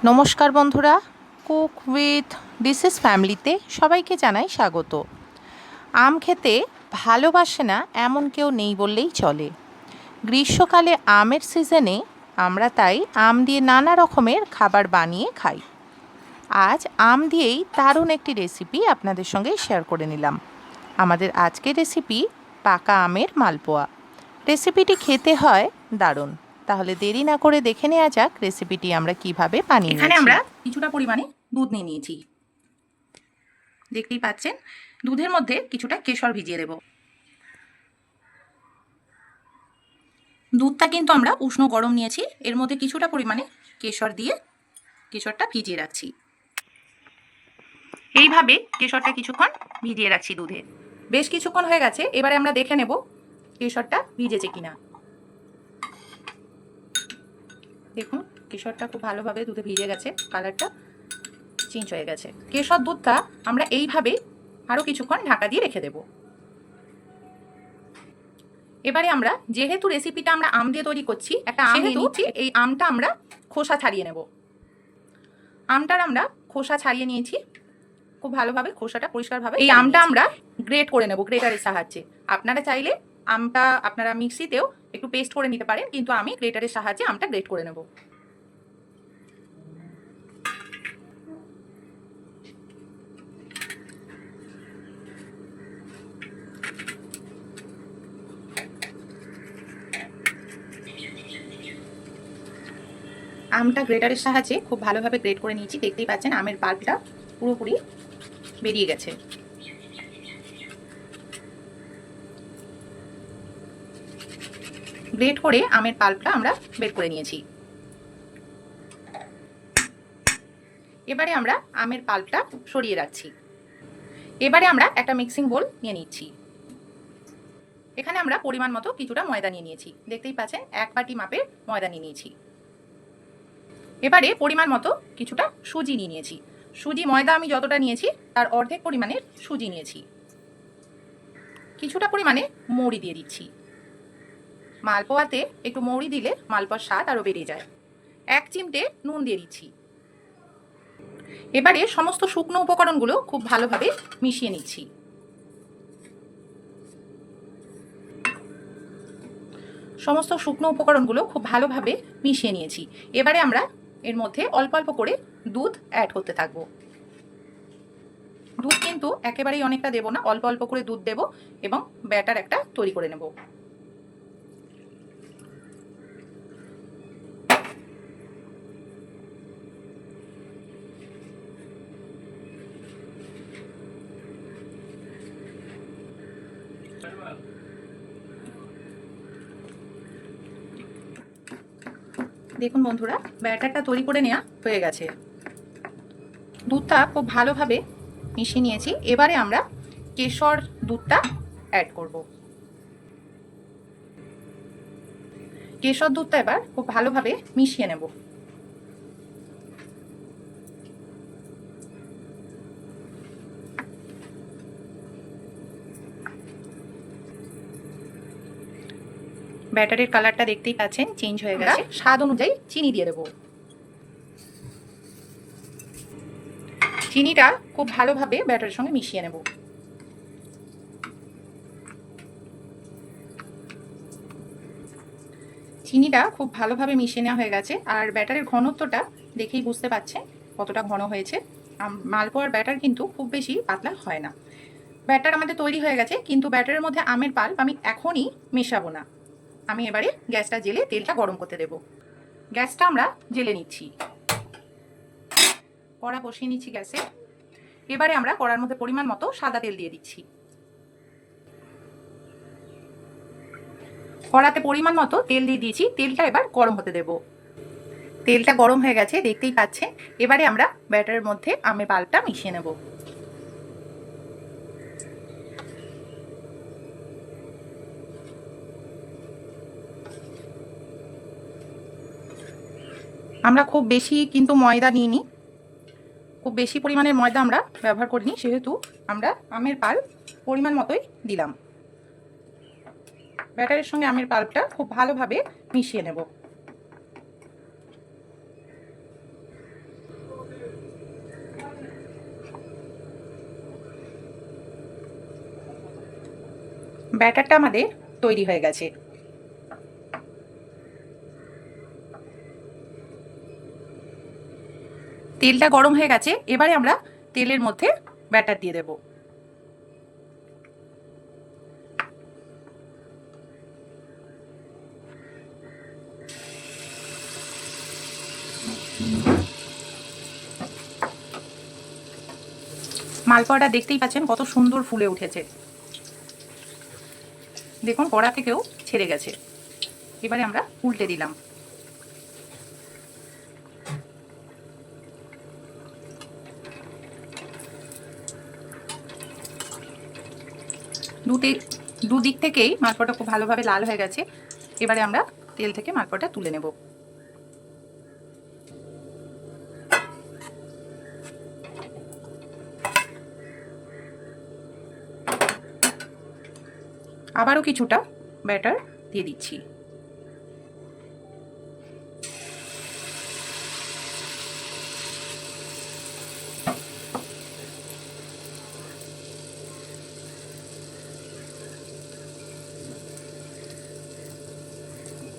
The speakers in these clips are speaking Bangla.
নমস্কার বন্ধুরা, কুক উইথ ডিসেস ফ্যামিলিতে সবাইকে জানাই স্বাগত। আম খেতে ভালোবাসে না এমন কেউ নেই বললেই চলে। গ্রীষ্মকালে আমের সিজনে আমরা তাই আম দিয়ে নানা রকমের খাবার বানিয়ে খাই। আজ আম দিয়েই দারুণ একটি রেসিপি আপনাদের সঙ্গে শেয়ার করে নিলাম। আমাদের আজকের রেসিপি পাকা আমের মালপোয়া। রেসিপিটি খেতে হয় দারুণ। তাহলে দেরি না করে দেখে নেওয়া যাক রেসিপিটি আমরা কিভাবে বানিয়ে নিয়েছি। এখানে আমরা কিছুটা পরিমাণে দুধ নিয়ে নিয়েছি। দেখতেই পাচ্ছেন, দুধের মধ্যে কিছুটা কেশর ভিজিয়ে দেব। দুধটা কিন্তু আমরা উষ্ণ গরম নিয়েছি, এর মধ্যে কিছুটা পরিমাণে কেশর দিয়ে কেশরটা ভিজিয়ে রাখছি। এইভাবে কেশরটা কিছুক্ষণ ভিজিয়ে রাখছি দুধে। বেশ কিছুক্ষণ হয়ে গেছে, এবারে আমরা দেখে নেব কেশরটা ভিজেছে কিনা। দেখুন, কেশরটা খুব ভালোভাবে দুধে ভিজে গেছে, কালারটা চেঞ্জ হয়ে গেছে। কেশর দুধটা আমরা এইভাবে আরও কিছুক্ষণ ঢাকা দিয়ে রেখে দেব। এবারে আমরা, যেহেতু রেসিপিটা আমরা আম দিয়ে তৈরি করছি, একটা আম নিয়ে নিচ্ছি। এই আমটা আমরা খোসা ছাড়িয়ে নেব। আমটার আমরা খোসা ছাড়িয়ে নিয়েছি, খুব ভালোভাবে খোসাটা পরিষ্কারভাবে। এই আমটা আমরা গ্রেট করে নেব গ্রেটারের সাহায্যে। আপনারা চাইলে আমটা আপনারা মিক্সিতেও একটু পেস্ট করে নিতে পারেন, কিন্তু আমি গ্রেটারের সাহায্যে আমটা গ্রেট করে নেব। আমটা গ্রেটারের সাহায্যে খুব ভালোভাবে গ্রেট করে নিয়েছি। দেখতেই পাচ্ছেন আমের পাল্পটা পুরোপুরি বেরিয়ে গেছে। গ্রেট করে আমের পাল্পটা আমরা বের করে নিয়েছি। এবারে আমরা আমের পাল্পটা সরিয়ে রাখছি। এবারে আমরা একটা মিক্সিং বোল নিয়ে নিচ্ছি। এখানে আমরা পরিমাণ মতো কিছুটা ময়দা নিয়ে নিয়েছি। দেখতেই পাচ্ছেন 1 বাটি মাপের ময়দা নিয়ে নিয়েছি। এবারে পরিমাণ মতো কিছুটা সুজি নিয়ে নিয়েছি। সুজি, ময়দা আমি যতটা নিয়েছি তার অর্ধেক পরিমাণের সুজি নিয়েছি। কিছুটা পরিমাণে মৌরি দিয়ে দিচ্ছি। মালপোয়াতে একটু মৌরি দিলে মালপোয়ার স্বাদ আরও বেড়ে যায়। 1 চিমটে নুন দিয়ে দিচ্ছি। এবারে সমস্ত শুকনো উপকরণগুলো খুব ভালোভাবে মিশিয়ে নিচ্ছি। সমস্ত শুকনো উপকরণগুলো খুব ভালোভাবে মিশিয়ে নিয়েছি। এবারে আমরা এর মধ্যে অল্প অল্প করে দুধ অ্যাড করতে থাকবো। দুধ কিন্তু একেবারেই অনেকটা দেব না, অল্প অল্প করে দুধ দেব এবং ব্যাটার একটা তৈরি করে নেব। দেখুন বন্ধুরা, ব্যাটারটা তৈরি করে নেওয়া হয়ে গেছে। দুধটা খুব ভালোভাবে মিশিয়ে নিয়েছি। এবারে আমরা কেশর দুধটা অ্যাড করব। কেশর দুধটা এবার খুব ভালোভাবে মিশিয়ে নেব। ব্যাটারের কালারটা দেখতেই পাচ্ছেন চেঞ্জ হয়ে গেছে। স্বাদ অনুযায়ী চিনি দিয়ে দেব। চিনিটা খুব ভালোভাবে ব্যাটারের সঙ্গে মিশিয়ে নেব। চিনিটা খুব ভালোভাবে মিশিয়ে নেওয়া হয়ে গেছে। আর ব্যাটারের ঘনত্বটা দেখেই বুঝতে পারছেন কতটা ঘন হয়েছে। মালপোয়ার ব্যাটার কিন্তু খুব বেশি পাতলা হয় না। ব্যাটার আমাদের তৈরি হয়ে গেছে, কিন্তু ব্যাটারের মধ্যে আমের পাল্প আমি এখনই মেশাবো না। আমি এবারে গ্যাসটা জেলে তেলটা গরম করতে দেব। গ্যাসটা আমরা জেলে নিচ্ছি। কড়া বসিয়ে নিচ্ছি গ্যাসে। এবারে আমরা কড়ার মধ্যে পরিমাণ মতো সাদা তেল দিয়ে দিচ্ছি। কড়াতে পরিমাণ মতো তেল দিয়ে দিয়েছি। তেলটা এবার গরম হতে দেব। তেলটা গরম হয়ে গেছে, দেখতেই পাচ্ছেন। এবারে আমরা ব্যাটারের মধ্যে আমের পাল্পটা মিশিয়ে নেব। আমরা খুব বেশি কিন্তু ময়দা নিইনি, খুব বেশি পরিমাণের ময়দা আমরা ব্যবহার করিনি, সেহেতু আমরা আমের পাল্প পরিমাণ মতোই দিলাম। ব্যাটারের সঙ্গে আমের পাল্পটা খুব ভালোভাবে মিশিয়ে নেব। ব্যাটারটা আমাদের তৈরি হয়ে গেছে। তেলটা গরম হয়ে গেছে, এবারে আমরা তেলের মধ্যে ব্যাটার দিয়ে দেব। মালপোয়াটা দেখতেই পাচ্ছেন কত সুন্দর ফুলে উঠেছে, দেখুন কড়া থেকেও ছেড়ে গেছে। এবারে আমরা উল্টে দিলাম। দুদিক থেকেই মালপোয়াটা খুব ভালোভাবে লাল হয়ে গেছে। এবারে আমরা তেল থেকে মালপোয়াটা তুলে নেব। আবারও কিছুটা ব্যাটার দিয়ে দিচ্ছি।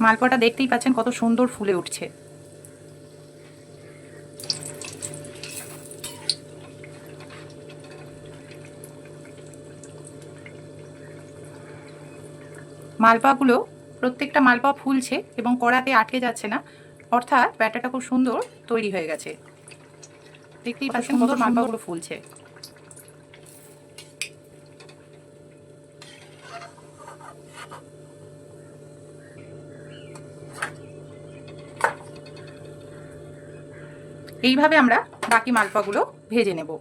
মালপোয়াটা দেখতেই পাচ্ছেন কত সুন্দর ফুলে উঠছে। মালপোয়াগুলো প্রত্যেকটা মালপোয়া ফুলছে এবং কড়াতে আটকে যাচ্ছে না, অর্থাৎ ব্যাটারটা খুব সুন্দর তৈরি হয়ে গেছে। দেখতেই পাচ্ছেন কত মালপোয়াগুলো ফুলছে। এইভাবে আমরা বাকি মালপোয়াগুলো ভেজে নেব।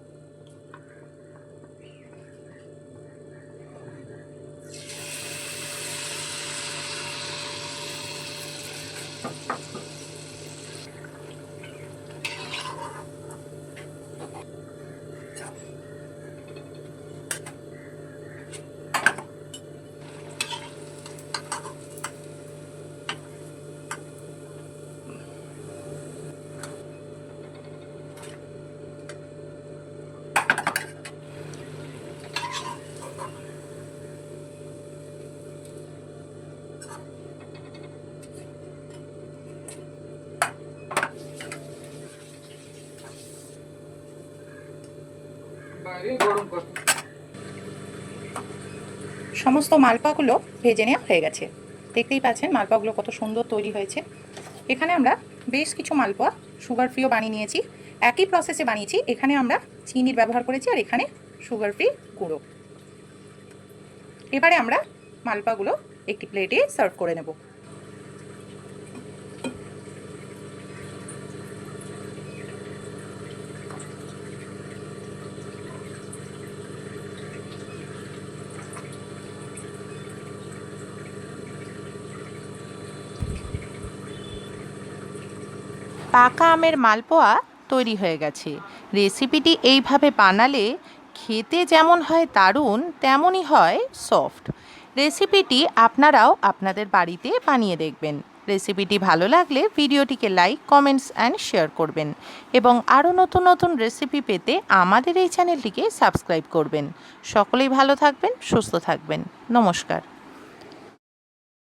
সমস্ত মালপোয়াগুলো ভেজে নেওয়া হয়ে গেছে। দেখতেই পাচ্ছেন মালপোয়াগুলো কত সুন্দর তৈরি হয়েছে। এখানে আমরা বেশ কিছু মালপোয়া সুগার ফ্রিও বানিয়ে নিয়েছি। একই প্রসেসে বানিয়েছি, এখানে আমরা চিনির ব্যবহার করেছি আর এখানে সুগার ফ্রি গুঁড়ো। এবারে আমরা মালপোয়াগুলো একটি প্লেটে সার্ভ করে নেব। পাকা আমের মালপোয়া তৈরি হয়ে গেছে। রেসিপিটি এইভাবে বানালে খেতে যেমন হয় দারুণ, তেমনই হয় সফট। রেসিপিটি আপনারাও আপনাদের বাড়িতে বানিয়ে দেখবেন। রেসিপিটি ভালো লাগলে ভিডিওটিকে লাইক, কমেন্টস অ্যান্ড শেয়ার করবেন এবং আরও নতুন নতুন রেসিপি পেতে আমাদের এই চ্যানেলটিকে সাবস্ক্রাইব করবেন। সকলেই ভালো থাকবেন, সুস্থ থাকবেন। নমস্কার।